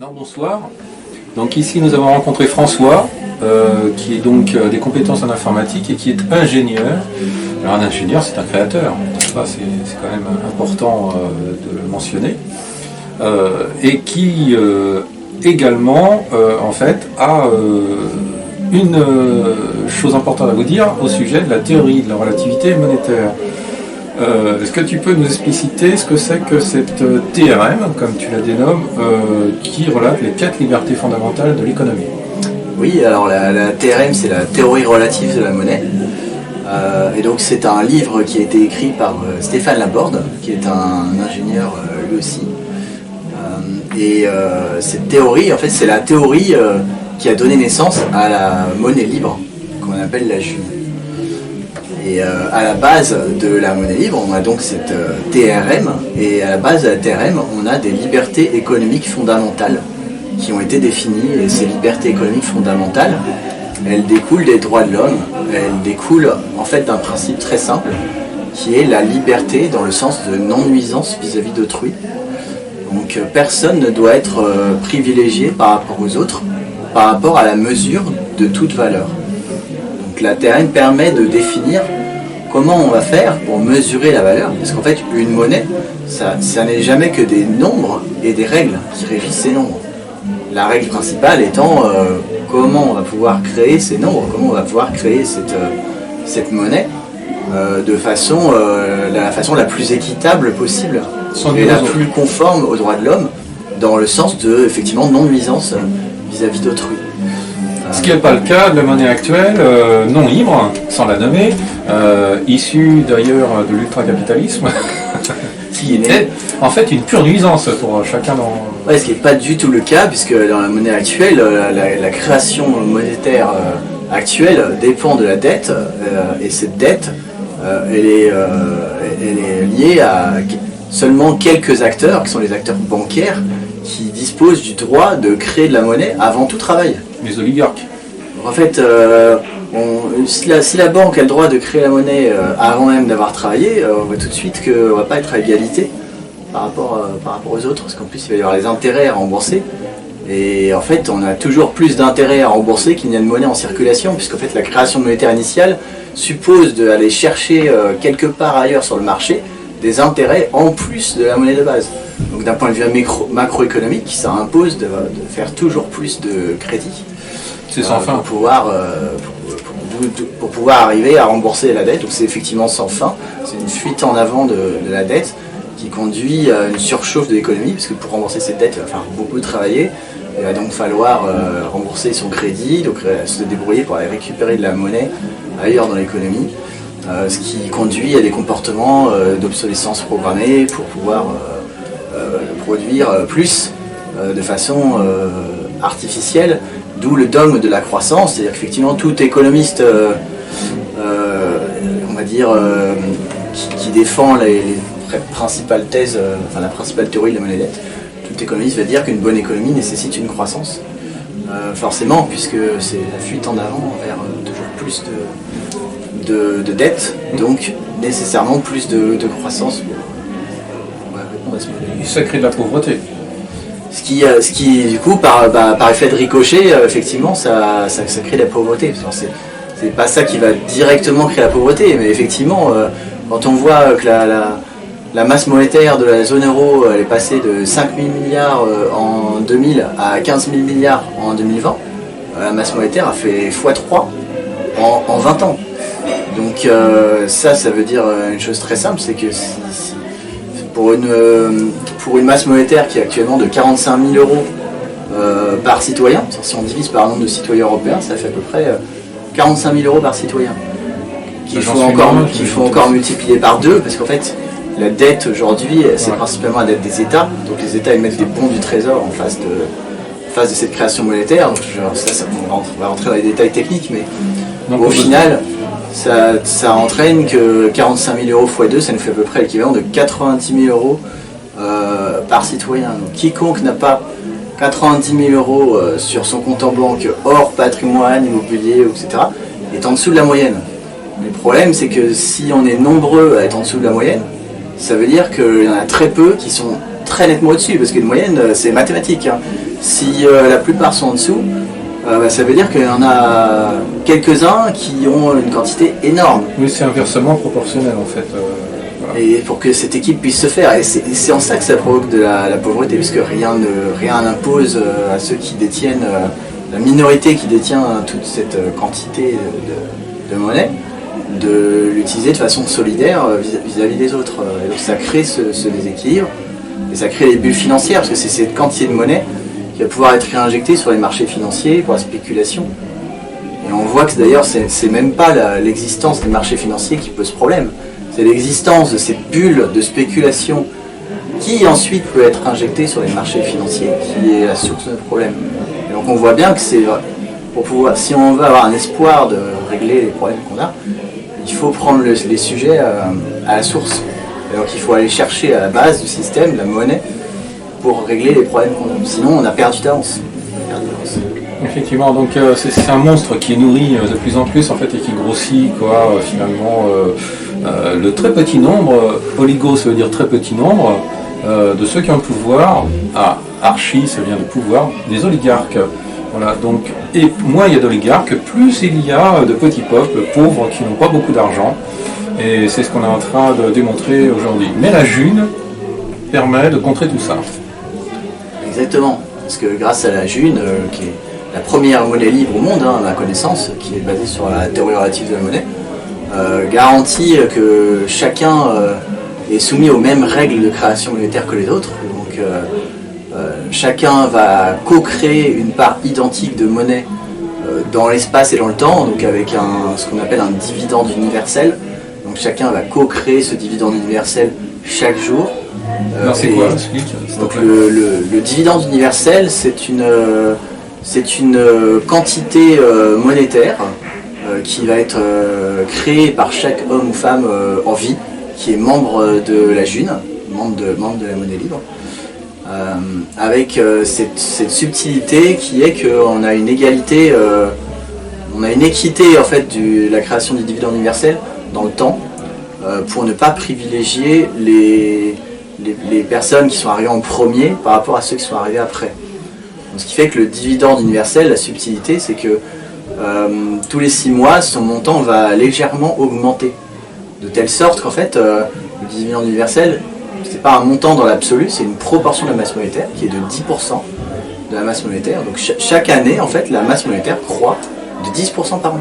Non, bonsoir. Donc ici nous avons rencontré François, qui est donc des compétences en informatique et qui est ingénieur. Alors un ingénieur, c'est un créateur, c'est quand même important de le mentionner. Et qui également, en fait, a une chose importante à vous dire au sujet de la théorie de la relativité monétaire. Est-ce que tu peux nous expliciter ce que c'est que cette TRM, comme tu la dénommes, qui relate les 4 libertés fondamentales de l'économie? Oui, alors la TRM, c'est la théorie relative de la monnaie. Et donc c'est un livre qui a été écrit par Stéphane Laborde, qui est un ingénieur lui aussi. Cette théorie, en fait, c'est la théorie qui a donné naissance à la monnaie libre, qu'on appelle la Junie. Et à la base de la monnaie libre, on a donc cette TRM, et à la base de la TRM, on a des libertés économiques fondamentales qui ont été définies, et ces libertés économiques fondamentales, elles découlent des droits de l'homme, elles découlent en fait d'un principe très simple, qui est la liberté dans le sens de non-nuisance vis-à-vis d'autrui. Donc personne ne doit être privilégié par rapport aux autres, par rapport à la mesure de toute valeur. Donc la TRM permet de définir comment on va faire pour mesurer la valeur, parce qu'en fait une monnaie, ça n'est jamais que des nombres et des règles qui régissent ces nombres. La règle principale étant comment on va pouvoir créer ces nombres, comment on va pouvoir créer cette monnaie de la façon la plus équitable possible et la plus conforme aux droits de l'homme, dans le sens de effectivement non-nuisance vis-à-vis d'autrui. Ce qui n'est pas le cas de la monnaie actuelle, non libre, sans la nommer, issue d'ailleurs de l'ultracapitalisme, qui est en fait une pure nuisance pour chacun dans... Ouais, ce qui n'est pas du tout le cas, puisque dans la monnaie actuelle, la création monétaire actuelle dépend de la dette, et cette dette, elle est liée à seulement quelques acteurs, qui sont les acteurs bancaires, qui disposent du droit de créer de la monnaie avant tout travail. Les oligarques. En fait, si la banque a le droit de créer la monnaie avant même d'avoir travaillé, on voit tout de suite qu'on ne va pas être à égalité par rapport aux autres, parce qu'en plus il va y avoir les intérêts à rembourser. Et en fait, on a toujours plus d'intérêts à rembourser qu'il n'y a de monnaie en circulation, puisqu'en fait la création monétaire initiale suppose d'aller chercher quelque part ailleurs sur le marché des intérêts en plus de la monnaie de base. Donc d'un point de vue macroéconomique, ça impose de faire toujours plus de crédit pour pouvoir arriver à rembourser la dette. Donc c'est effectivement sans fin, c'est une fuite en avant de la dette qui conduit à une surchauffe de l'économie, parce que pour rembourser cette dette, il va falloir beaucoup travailler, il va donc falloir rembourser son crédit, donc se débrouiller pour aller récupérer de la monnaie ailleurs dans l'économie. Ce qui conduit à des comportements d'obsolescence programmée pour pouvoir produire plus de façon artificielle, d'où le dogme de la croissance, c'est-à-dire qu'effectivement tout économiste on va dire qui défend les principales thèses, la principale théorie de la monnaie dette, tout économiste va dire qu'une bonne économie nécessite une croissance, forcément, puisque c'est la fuite en avant vers toujours plus de dettes, donc nécessairement plus de croissance pour répondre à ce modèle. Ça crée de la pauvreté. Ce qui du coup, par effet de ricochet, effectivement, ça crée de la pauvreté. C'est pas ça qui va directement créer la pauvreté, mais effectivement, quand on voit que la masse monétaire de la zone euro elle est passée de 5 000 milliards en 2000 à 15 000 milliards en 2020, la masse monétaire a fait x3 en 20 ans. Donc ça veut dire une chose très simple, c'est que pour une masse monétaire qui est actuellement de 45 000 euros par citoyen, si on divise par le nombre de citoyens européens, ça fait à peu près 45 000 euros par citoyen, qu'il faut encore multiplier par 2, parce qu'en fait la dette aujourd'hui c'est principalement la dette des États, donc les États émettent des bons du trésor en face de cette création monétaire, donc on va rentrer dans les détails techniques, mais donc, au final ça entraîne que 45 000 euros x 2, ça nous fait à peu près l'équivalent de 90 000 euros par citoyen. Donc quiconque n'a pas 90 000 euros sur son compte en banque, hors patrimoine, immobilier, etc., est en dessous de la moyenne. Le problème, c'est que si on est nombreux à être en dessous de la moyenne, ça veut dire qu'il y en a très peu qui sont très nettement au-dessus, parce qu'une moyenne, c'est mathématique. Si la plupart sont en dessous, ça veut dire qu'il y en a quelques-uns qui ont une quantité énorme. Oui, c'est inversement proportionnel en fait. Voilà. Et pour que cette équipe puisse se faire, et c'est en ça que ça provoque de la pauvreté, puisque rien n'impose à ceux qui détiennent, la minorité qui détient toute cette quantité de monnaie, de l'utiliser de façon solidaire vis-à-vis des autres. Et donc ça crée ce déséquilibre, et ça crée les bulles financières, parce que c'est cette quantité de monnaie qui va pouvoir être réinjectée sur les marchés financiers pour la spéculation. Et on voit que d'ailleurs c'est même pas l'existence des marchés financiers qui pose problème, c'est l'existence de ces bulles de spéculation qui ensuite peut être injectée sur les marchés financiers qui est la source de problème. Et donc on voit bien que c'est pour pouvoir, si on veut avoir un espoir de régler les problèmes qu'on a, il faut prendre les sujets à la source. Et donc il faut aller chercher à la base du système, la monnaie, pour régler les problèmes qu'on a. Sinon on a perdu d'avance. Effectivement, donc c'est un monstre qui est nourri de plus en plus en fait et qui grossit quoi, finalement le très petit nombre, oligo ça veut dire très petit nombre, de ceux qui ont le pouvoir, archi ça vient de pouvoir, des oligarques. Voilà, donc, et moins il y a d'oligarques, plus il y a de petits peuples pauvres qui n'ont pas beaucoup d'argent. Et c'est ce qu'on est en train de démontrer aujourd'hui. Mais la June permet de contrer tout ça. Exactement, parce que grâce à la June, qui est la première monnaie libre au monde, à ma connaissance, qui est basée sur la théorie relative de la monnaie, garantit que chacun est soumis aux mêmes règles de création monétaire que les autres. Donc chacun va co-créer une part identique de monnaie dans l'espace et dans le temps, donc avec ce qu'on appelle un dividende universel. Donc chacun va co-créer ce dividende universel chaque jour. C'est quoi? Explique. Donc le dividende universel, c'est une quantité monétaire qui va être créée par chaque homme ou femme en vie, qui est membre de la June, membre de la monnaie libre, avec cette subtilité qui est qu'on a une égalité, on a une équité en fait de la création du dividende universel dans le temps, pour ne pas privilégier les personnes qui sont arrivées en premier par rapport à ceux qui sont arrivés après. Donc, ce qui fait que le dividende universel, la subtilité, c'est que tous les 6 mois, son montant va légèrement augmenter. De telle sorte qu'en fait, le dividende universel, c'est pas un montant dans l'absolu, c'est une proportion de la masse monétaire qui est de 10% de la masse monétaire. Donc chaque année, en fait, la masse monétaire croît de 10% par an.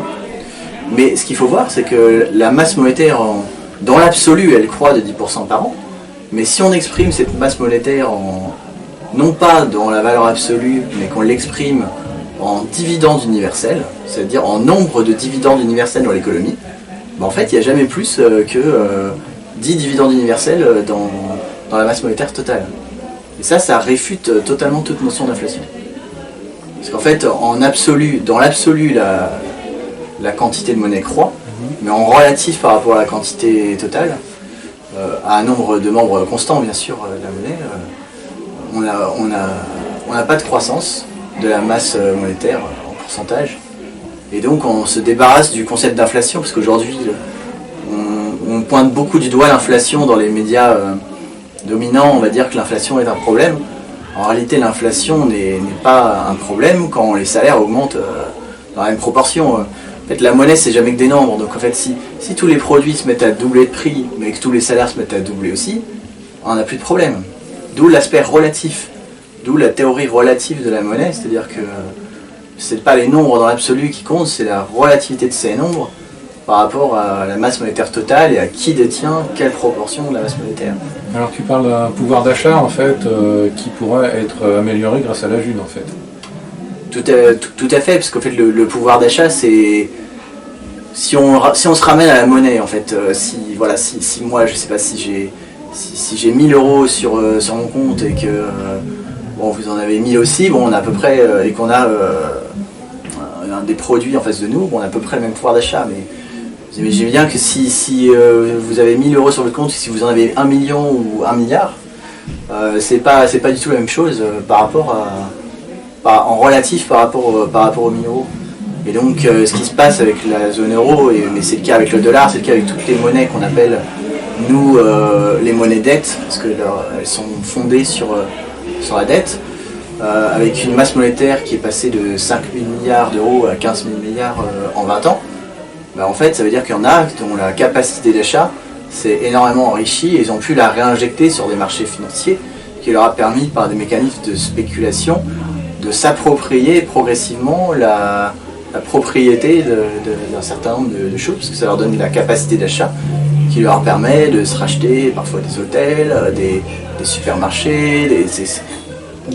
Mais ce qu'il faut voir, c'est que la masse monétaire, dans l'absolu, elle croît de 10% par an. Mais si on exprime cette masse monétaire non pas dans la valeur absolue, mais qu'on l'exprime en dividende universel, c'est-à-dire en nombre de dividendes universels dans l'économie, en fait, il n'y a jamais plus que 10 dividendes universels dans la masse monétaire totale. Et ça réfute totalement toute notion d'inflation. Parce qu'en fait, dans l'absolu, la quantité de monnaie croît, mais en relatif par rapport à la quantité totale, à un nombre de membres constant, bien sûr, de la monnaie, on n'a pas de croissance de la masse monétaire en pourcentage. Et donc on se débarrasse du concept d'inflation, parce qu'aujourd'hui on pointe beaucoup du doigt l'inflation dans les médias dominants, on va dire que l'inflation est un problème. En réalité l'inflation n'est pas un problème quand les salaires augmentent dans la même proportion. En fait la monnaie c'est jamais que des nombres, donc en fait si tous les produits se mettent à doubler de prix, mais que tous les salaires se mettent à doubler aussi, on n'a plus de problème. D'où l'aspect relatif, d'où la théorie relative de la monnaie, c'est-à-dire que c'est pas les nombres dans l'absolu qui comptent, c'est la relativité de ces nombres par rapport à la masse monétaire totale et à qui détient quelle proportion de la masse monétaire. Alors tu parles d'un pouvoir d'achat en fait qui pourrait être amélioré grâce à la June en fait. Tout à fait, parce qu'en fait le pouvoir d'achat c'est... Si on se ramène à la monnaie en fait, si moi je sais pas si j'ai 1000 euros sur mon compte et que vous en avez 1000 aussi, on a à peu près, et qu'on a des produits en face de nous, on a à peu près le même pouvoir d'achat, mais vous imaginez bien que si vous avez 1000 euros sur votre compte, si vous en avez 1 million ou 1 milliard, c'est pas du tout la même chose par rapport en relatif par rapport aux 1000 euros. Et donc ce qui se passe avec la zone euro, mais c'est le cas avec le dollar, c'est le cas avec toutes les monnaies qu'on appelle nous les monnaies dettes, parce qu'elles sont fondées sur la dette, avec une masse monétaire qui est passée de 5 000 milliards d'euros à 15 000 milliards en 20 ans, bah en fait ça veut dire qu'il y en a dont la capacité d'achat s'est énormément enrichie et ils ont pu la réinjecter sur des marchés financiers qui leur a permis par des mécanismes de spéculation de s'approprier progressivement la propriété d'un certain nombre de choses, parce que ça leur donne la capacité d'achat qui leur permet de se racheter parfois des hôtels, des supermarchés,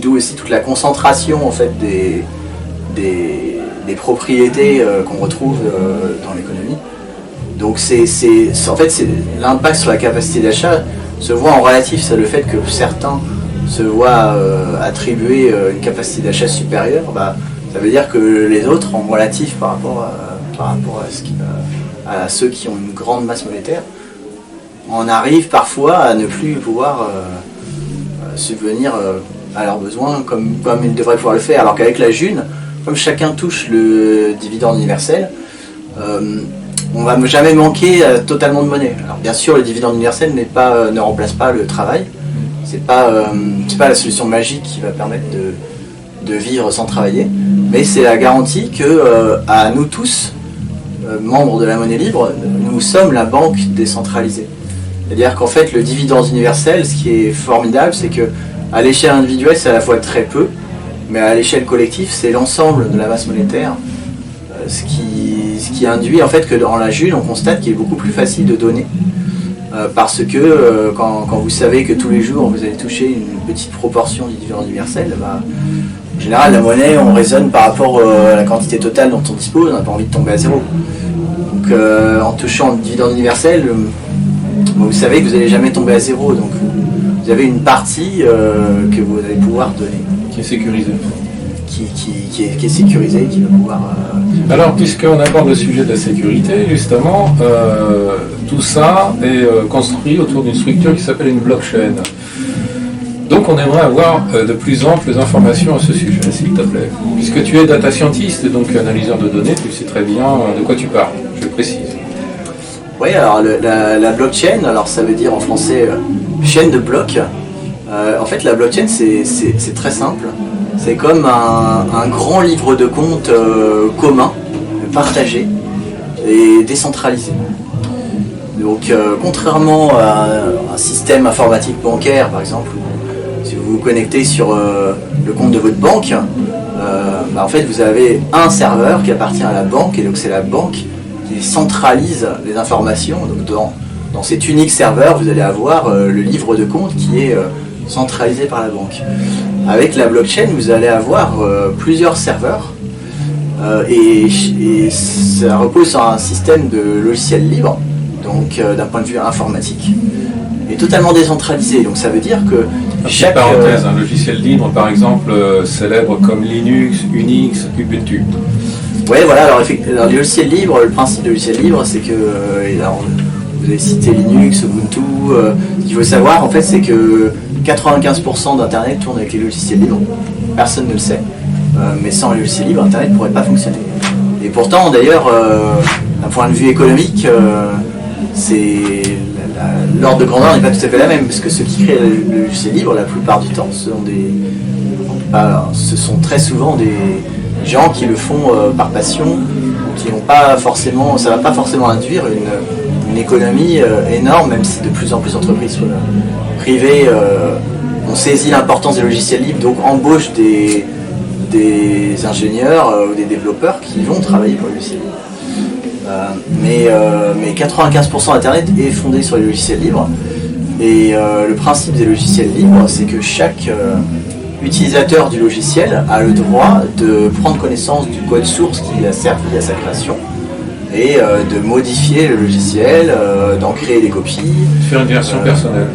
d'où aussi toute la concentration en fait des propriétés qu'on retrouve dans l'économie. Donc en fait l'impact sur la capacité d'achat se voit en relatif, c'est le fait que certains se voient attribuer une capacité d'achat supérieure, bah, ça veut dire que les autres en relatif par rapport à ceux qui ont une grande masse monétaire, on arrive parfois à ne plus pouvoir subvenir à leurs besoins comme ils devraient pouvoir le faire, alors qu'avec la June, comme chacun touche le dividende universel, on ne va jamais manquer totalement de monnaie. Alors bien sûr, le dividende universel ne remplace pas le travail, c'est pas la solution magique qui va permettre de vivre sans travailler, mais c'est la garantie que à nous tous, membres de la monnaie libre, nous sommes la banque décentralisée. C'est-à-dire qu'en fait, le dividende universel, ce qui est formidable, c'est que à l'échelle individuelle, c'est à la fois très peu, mais à l'échelle collective, c'est l'ensemble de la masse monétaire, ce qui induit en fait que dans la June, on constate qu'il est beaucoup plus facile de donner, parce que quand vous savez que tous les jours, vous allez toucher une petite proportion du dividende universel, bah, en général, la monnaie, on raisonne par rapport à la quantité totale dont on dispose, on n'a pas envie de tomber à zéro. Donc en touchant le dividende universel, vous savez que vous n'allez jamais tomber à zéro, donc vous avez une partie que vous allez pouvoir donner. Qui est sécurisée. Qui est sécurisée, qui va pouvoir... Alors, puisqu'on aborde le sujet de la sécurité, justement, tout ça est construit autour d'une structure qui s'appelle une blockchain. Donc on aimerait avoir de plus amples informations à ce sujet, s'il te plaît. Puisque tu es data scientist, donc analyseur de données, tu sais très bien de quoi tu parles, je précise. Oui, alors la blockchain, alors ça veut dire en français chaîne de blocs. En fait, la blockchain, c'est très simple. C'est comme un grand livre de compte commun, partagé et décentralisé. Donc, contrairement à un système informatique bancaire, par exemple, si vous vous connectez sur le compte de votre banque, bah, en fait, vous avez un serveur qui appartient à la banque, et donc c'est la banque qui centralise les informations. Donc, dans cet unique serveur, vous allez avoir le livre de compte qui est centralisé par la banque. Avec la blockchain, vous allez avoir plusieurs serveurs et ça repose sur un système de logiciels libres, donc d'un point de vue informatique, et totalement décentralisé. Donc ça veut dire que chaque parenthèse, un logiciel libre, par exemple, célèbre comme Linux, Unix, Ubuntu. Oui, voilà. Alors les logiciels libres, le principe de logiciel libre, c'est que vous avez cité Linux, Ubuntu. Ce qu'il faut savoir, en fait, c'est que 95% d'Internet tourne avec les logiciels libres. Personne ne le sait. Mais sans les logiciels libres, Internet ne pourrait pas fonctionner. Et pourtant, d'ailleurs, d'un point de vue économique, l'ordre de grandeur n'est pas tout à fait la même, parce que ceux qui créent le logiciel libre, la plupart du temps, ce sont très souvent des gens qui le font par passion, qui n'ont pas forcément, ça ne va pas forcément induire une économie énorme, même si de plus en plus d'entreprises privées ont saisi l'importance des logiciels libres, donc embauchent des ingénieurs ou des développeurs qui vont travailler pour les logiciels libres. Mais 95% d'Internet est fondé sur les logiciels libres, et le principe des logiciels libres, c'est que chaque utilisateur du logiciel a le droit de prendre connaissance du code source qui a servi à sa création, et de modifier le logiciel, d'en créer des copies. De faire une version personnelle.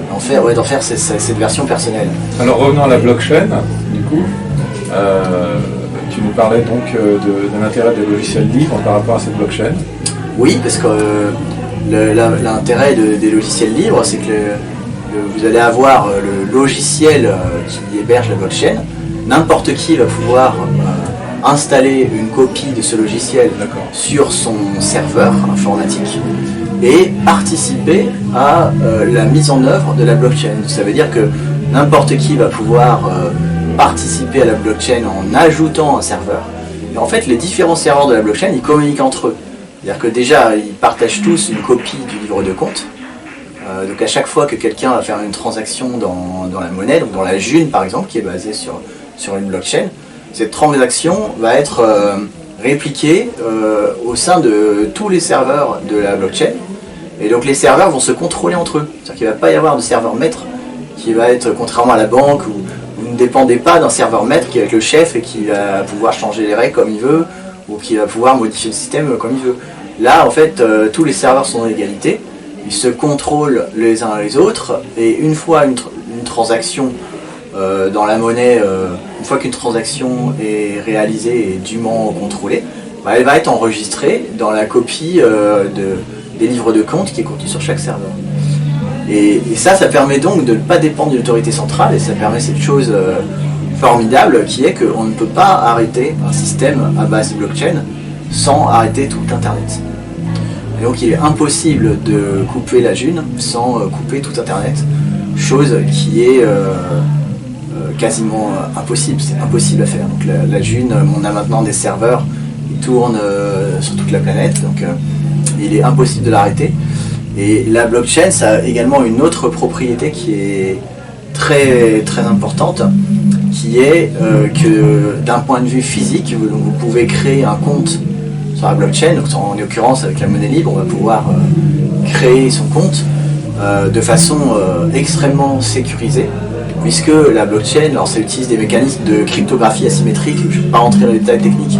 D'en faire cette version personnelle. Alors revenons à la blockchain, du coup. Tu nous parlais donc de l'intérêt des logiciels libres par rapport à cette blockchain. Oui, parce que l'intérêt des logiciels libres, c'est que vous allez avoir le logiciel qui héberge la blockchain. N'importe qui va pouvoir installer une copie de ce logiciel sur son serveur informatique et participer à la mise en œuvre de la blockchain. Ça veut dire que n'importe qui va pouvoir participer à la blockchain en ajoutant un serveur. Et en fait, les différents serveurs de la blockchain, ils communiquent entre eux. C'est-à-dire que déjà, ils partagent tous une copie du livre de compte. Donc à chaque fois que quelqu'un va faire une transaction dans la monnaie, donc dans la June par exemple, qui est basée sur une blockchain, cette transaction va être répliquée au sein de tous les serveurs de la blockchain. Et donc les serveurs vont se contrôler entre eux. C'est-à-dire qu'il ne va pas y avoir de serveur maître qui va être, contrairement à la banque, où vous ne dépendez pas d'un serveur maître qui va être le chef et qui va pouvoir changer les règles comme il veut, ou qui va pouvoir modifier le système comme il veut. Là, en fait, tous les serveurs sont en égalité. Ils se contrôlent les uns les autres, et une fois une transaction dans la monnaie, une fois qu'une transaction est réalisée et dûment contrôlée, bah, elle va être enregistrée dans la copie des livres de compte qui est contenue sur chaque serveur. Et ça permet donc de ne pas dépendre d'une autorité centrale, et ça permet cette chose formidable qui est qu'on ne peut pas arrêter un système à base blockchain sans arrêter tout Internet. Et donc il est impossible de couper la June sans couper tout Internet, chose qui est quasiment impossible, c'est impossible à faire. Donc la June, on a maintenant des serveurs qui tournent sur toute la planète, donc il est impossible de l'arrêter. Et la blockchain, ça a également une autre propriété qui est très, très importante, qui est que d'un point de vue physique, vous pouvez créer un compte sur la blockchain, donc en l'occurrence avec la monnaie libre, on va pouvoir créer son compte de façon extrêmement sécurisée, puisque la blockchain, alors ça utilise des mécanismes de cryptographie asymétrique, je ne vais pas rentrer dans les détails techniques,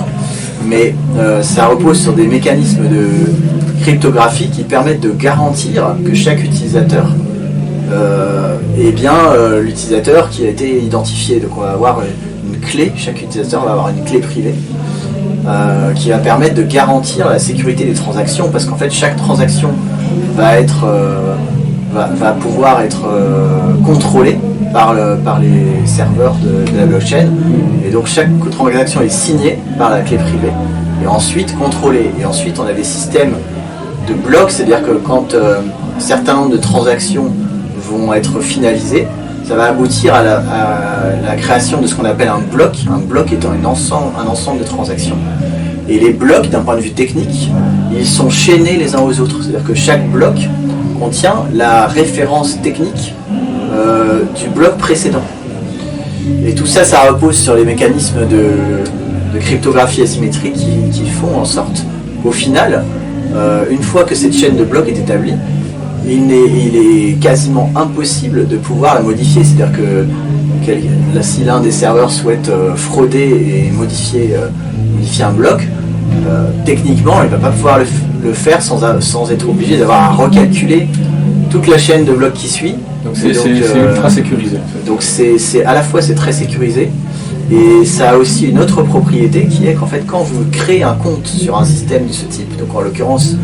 mais ça repose sur des mécanismes de cryptographie qui permettent de garantir que chaque utilisateur est bien l'utilisateur qui a été identifié. Donc on va avoir une clé, chaque utilisateur va avoir une clé privée qui va permettre de garantir la sécurité des transactions, parce qu'en fait chaque transaction va pouvoir être contrôlée par les serveurs de la blockchain, et donc chaque transaction est signée par la clé privée et ensuite contrôlée. Et ensuite on a des systèmes de blocs, c'est-à-dire que quand un certain nombre de transactions vont être finalisées, ça va aboutir à la création de ce qu'on appelle un bloc étant un ensemble de transactions. Et les blocs, d'un point de vue technique, ils sont chaînés les uns aux autres, c'est-à-dire que chaque bloc contient la référence technique du bloc précédent. Et tout ça, ça repose sur les mécanismes de cryptographie asymétrique qui font en sorte qu'au final, une fois que cette chaîne de blocs est établie, il est quasiment impossible de pouvoir la modifier. C'est-à-dire que si l'un des serveurs souhaite frauder et modifier un bloc, techniquement il ne va pas pouvoir le faire sans être obligé d'avoir à recalculer toute la chaîne de blocs qui suit. Donc c'est ultra sécurisé. Donc à la fois c'est très sécurisé, et ça a aussi une autre propriété qui est qu'en fait quand vous créez un compte sur un système de ce type, donc en l'occurrence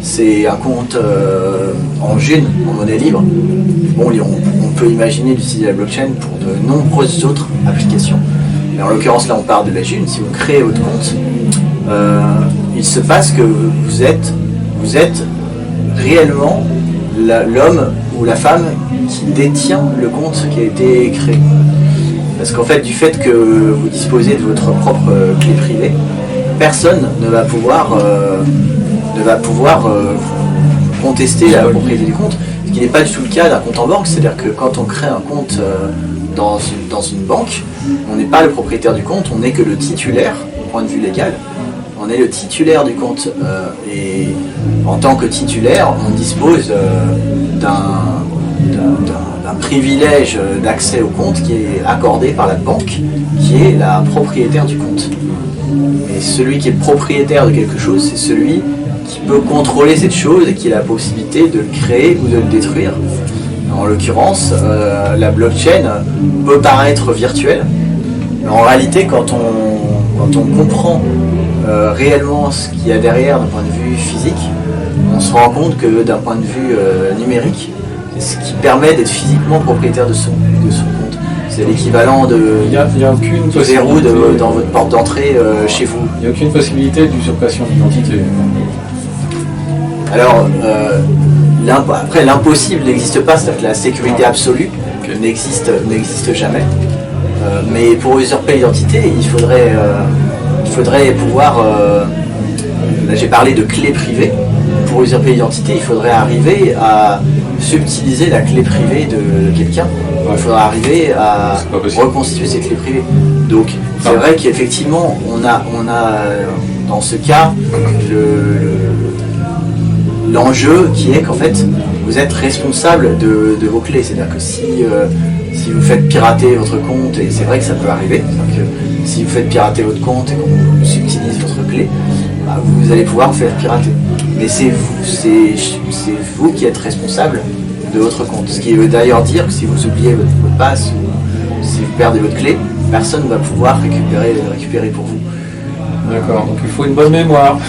c'est un compte en June, en monnaie libre, bon, on peut imaginer d'utiliser la blockchain pour de nombreuses autres applications. Mais en l'occurrence là on parle de la June. Si vous créez votre compte, il se passe que vous êtes réellement l'homme ou la femme qui détient le compte qui a été créé. Parce qu'en fait, du fait que vous disposez de votre propre clé privée, personne ne va pouvoir contester la propriété du compte, ce qui n'est pas du tout le cas d'un compte en banque. C'est-à-dire que quand on crée un compte dans une banque, on n'est pas le propriétaire du compte, on n'est que le titulaire, au point de vue légal. On est le titulaire du compte, et en tant que titulaire, on dispose d'un privilège d'accès au compte qui est accordé par la banque, qui est la propriétaire du compte. Et celui qui est propriétaire de quelque chose, c'est celui qui peut contrôler cette chose et qui a la possibilité de le créer ou de le détruire. En l'occurrence, la blockchain peut paraître virtuelle, mais en réalité, quand on comprend réellement ce qu'il y a derrière d'un point de vue physique, on se rend compte que d'un point de vue numérique, c'est ce qui permet d'être physiquement propriétaire de son compte. C'est l'équivalent de verrou dans votre porte d'entrée chez vous. Il n'y a aucune possibilité d'usurpation d'identité. Alors, après l'impossible n'existe pas, c'est-à-dire que la sécurité absolue n'existe jamais. Mais pour usurper l'identité, il faudrait pouvoir... là j'ai parlé de clé privée. Pour usurper l'identité, il faudrait arriver à subtiliser la clé privée de quelqu'un. Il faudrait arriver à reconstituer ces clés privées. Donc c'est vrai qu'effectivement, on a dans ce cas l'enjeu qui est qu'en fait, vous êtes responsable de vos clés. C'est-à-dire que si vous faites pirater votre compte, et c'est vrai que ça peut arriver, que si vous faites pirater votre compte et qu'on subtilise votre clé, bah, vous allez pouvoir vous faire pirater. Mais c'est vous qui êtes responsable de votre compte. Ce qui veut d'ailleurs dire que si vous oubliez votre mot de passe ou si vous perdez votre clé, personne ne va pouvoir récupérer pour vous. D'accord, donc il faut une bonne mémoire.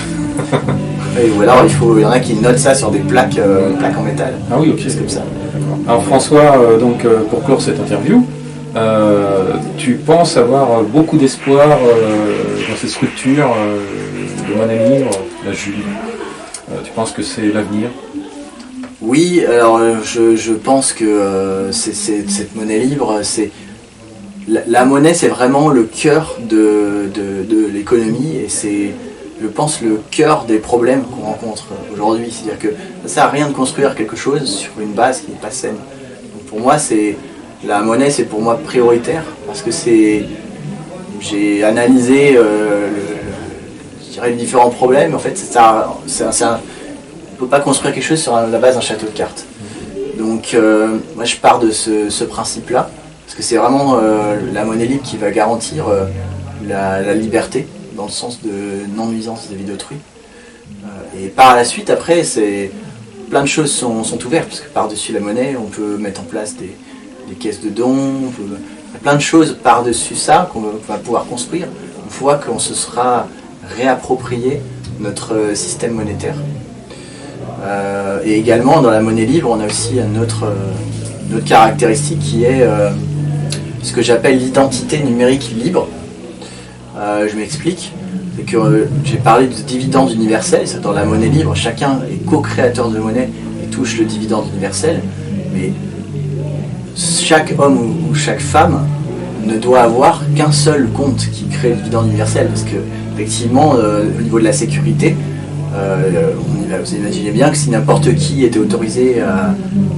Ou alors il y en a qui notent ça sur des plaques en métal. Ah oui, ok. C'est comme ça. Alors François, pour clore cette interview, tu penses avoir beaucoup d'espoir dans cette structure de monnaie libre, la Jules. Tu penses que c'est l'avenir? Oui, alors je pense que cette monnaie libre, la monnaie, c'est vraiment le cœur de l'économie et c'est, je pense, le cœur des problèmes qu'on rencontre aujourd'hui. C'est-à-dire que ça ne sert à rien de construire quelque chose sur une base qui n'est pas saine. Donc pour moi, la monnaie, c'est pour moi prioritaire parce que j'ai analysé je dirais les différents problèmes. En fait, on ne peut pas construire quelque chose sur la base d'un château de cartes. Donc moi, je pars de ce principe-là. Parce que c'est vraiment la monnaie libre qui va garantir la liberté, dans le sens de non-nuisance vis-à-vis d'autrui. Et par la suite, après, plein de choses sont ouvertes, parce que par-dessus la monnaie, on peut mettre en place des caisses de dons, il y a plein de choses par-dessus ça qu'on va pouvoir construire, une fois qu'on se sera réapproprié notre système monétaire. Et également, dans la monnaie libre, on a aussi une autre caractéristique qui est ce que j'appelle l'identité numérique libre. Je m'explique. C'est que j'ai parlé de dividende universel. Dans la monnaie libre, chacun est co-créateur de monnaie et touche le dividende universel. Mais chaque homme ou chaque femme ne doit avoir qu'un seul compte qui crée le dividende universel. Parce que, effectivement, au niveau de la sécurité, vous imaginez bien que si n'importe qui était autorisé à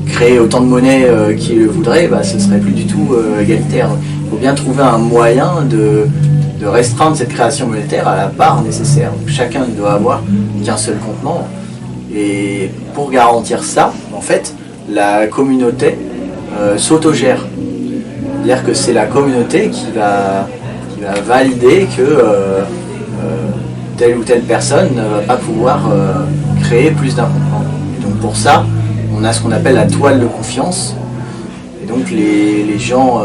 créer autant de monnaie qu'il le voudrait, ce ne serait plus du tout égalitaire. Il faut bien trouver un moyen de restreindre cette création monétaire à la part nécessaire. Donc, chacun ne doit avoir qu'un seul contenant. Et pour garantir ça, en fait, la communauté s'autogère. C'est-à-dire que c'est la communauté qui va valider que telle ou telle personne ne va pas pouvoir créer plus d'un contenant. Et donc pour ça, on a ce qu'on appelle la toile de confiance. Et donc les gens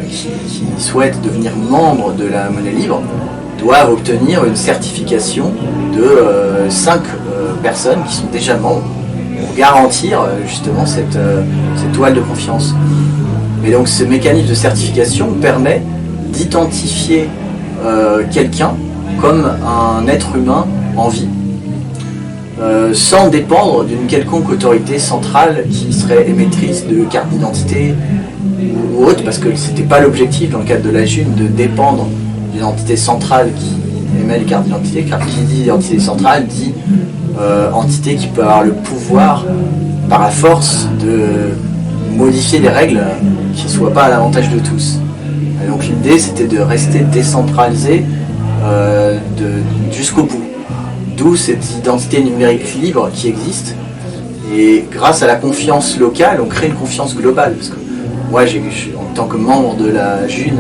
qui souhaitent devenir membres de la monnaie libre doivent obtenir une certification de 5 personnes qui sont déjà membres pour garantir justement cette toile de confiance. Et donc ce mécanisme de certification permet d'identifier quelqu'un comme un être humain en vie, sans dépendre d'une quelconque autorité centrale qui serait émettrice de carte d'identité ou autre, parce que c'était pas l'objectif dans le cadre de la JUN de dépendre d'une entité centrale qui émet les cartes d'identité, car qui dit entité centrale dit entité qui peut avoir le pouvoir par la force de modifier les règles qui ne soient pas à l'avantage de tous. Et donc l'idée c'était de rester décentralisé jusqu'au bout. D'où cette identité numérique libre qui existe. Et grâce à la confiance locale, on crée une confiance globale. Parce que moi, en tant que membre de la JUN,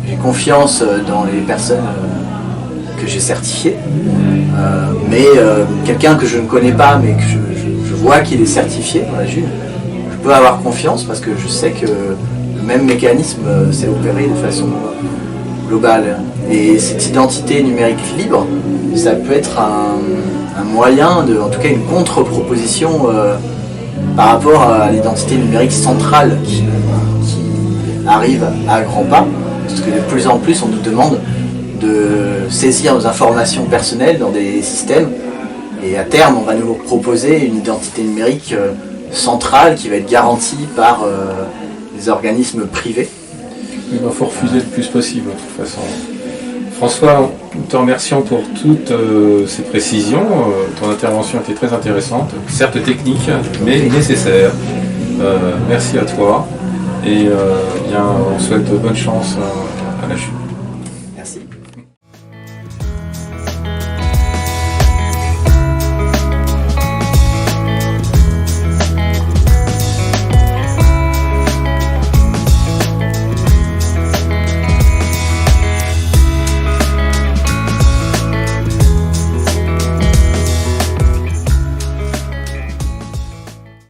j'ai confiance dans les personnes que j'ai certifiées. Mais quelqu'un que je ne connais pas, mais que je vois qu'il est certifié dans la JUN, je peux avoir confiance parce que je sais que le même mécanisme s'est opéré de façon globale. Et cette identité numérique libre, ça peut être un moyen, en tout cas une contre-proposition par rapport à l'identité numérique centrale qui arrive à grands pas, parce que de plus en plus on nous demande de saisir nos informations personnelles dans des systèmes, et à terme on va nous proposer une identité numérique centrale qui va être garantie par des organismes privés. il faut refuser le plus possible, de toute façon. François, nous te remercions pour toutes ces précisions. Ton intervention était très intéressante, certes technique, mais nécessaire. Merci à toi et bien, on souhaite bonne chance à la chute. Merci.